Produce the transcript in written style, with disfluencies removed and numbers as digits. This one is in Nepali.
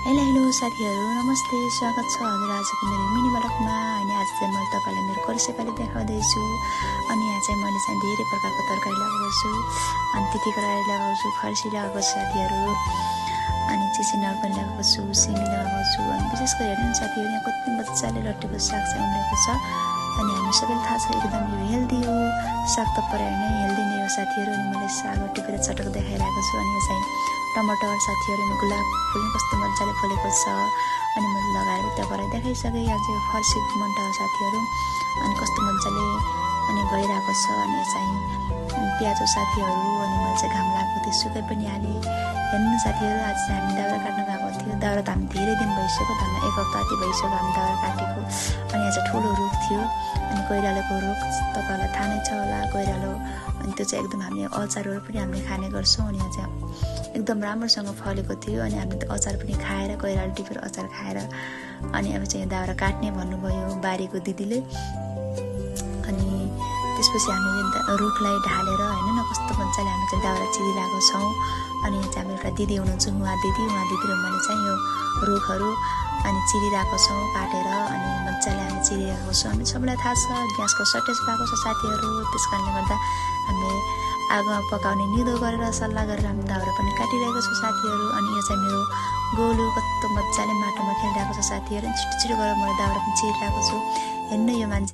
हेलो हेलो साथीहरू नमस्ते स्वागत छ हजुर आजको मेरो मिनी ब्लगमा। अनि आज चाहिँ मैले तपाईँलाई मेरो कर्सेकाली देखाउँदैछु। अनि यहाँ चाहिँ मैले चाहिँ धेरै प्रकारको तरकारी लगाएको छु। अनि तिती कराई लगाएको छु, फर्सी लगाएको छु साथीहरू, अनि चिसिनार पनि लगाएको छु, सिमी लगाएको छु। अनि विशेष गरी हेर्नु साथीहरू यहाँ कति मजाले लट्टेको साग चाहिँ उम्रेको छ। अनि हामी सबैलाई थाहा छ एकदम यो हेल्दी हो, साग त पराइ नै हेल्दी नै हो साथीहरू। अनि मैले साग टिपेर चटक देखाइरहेको छु। अनि यो चाहिँ टमाटर साथीहरू, अनि गुलाब फुल कस्तो मजाले फलेको छ। अनि मैले लगाएर भित्रबाट देखाइसकेँ। यहाँ चाहिँ फर्सी मन्टा हो साथीहरू, अनि कस्तो मजाले अनि गइरहेको छ। अनि यो चाहिँ प्याज हो साथीहरू। अनि मैले चाहिँ घाम लागेको थियो सुकाइ पनि हालेँ। हेर्नु साथीहरू आज चाहिँ हामी दाउरा काट्न गएको थियो। दाउरा त हामी धेरै दिन भइसक्यो, धन्न एक हप्ता जति भइसक्यो हामी दाउरा काटेको। अनि यहाँ चाहिँ ठुलो रुख थियो, अनि कोइरालोको रुख तपाईँहरूलाई थाहा नै छ होला कोइरालो। अनि त्यो चाहिँ एकदम हामी अचारहरू पनि हामीले खाने गर्छौँ। अनि यहाँ चाहिँ एकदम राम्रोसँग फलेको थियो। अनि हामीले अचार पनि खाएर कोइरालो टिपेर अचार खाएर अनि अब चाहिँ दाउरा काट्ने भन्नुभयो बारीको दिदीले। अनि त्यसपछि हामीले रुखलाई ढालेर हेर्नु न कस्तो मजाले हामी चाहिँ दाउरा चिरिरहेको छौँ। अनि यहाँ चाहिँ हाम्रो एउटा दिदी हुनुहुन्छ, उहाँ दिदी र मैले चाहिँ यो रुखहरू अनि चिरिरहेको छौँ काटेर। अनि मजाले हामी चिरिरहेको छौँ। हामी सबैलाई थाहा छ ग्यासको सर्टेज भएको छ साथीहरू, त्यस कारणले गर्दा हामीले आगोमा पकाउने निदो गरेर सल्लाह गरेर हामी दाउरा पनि काटिरहेको छौँ साथीहरू। अनि यो चाहिँ मेरो गोलु कस्तो मजाले माटोमा खेलिरहेको छ साथीहरू। छिटो छिटो गरेर मैले दाउरा पनि चिरिरहेको छु। हेर्नु यो मान्छे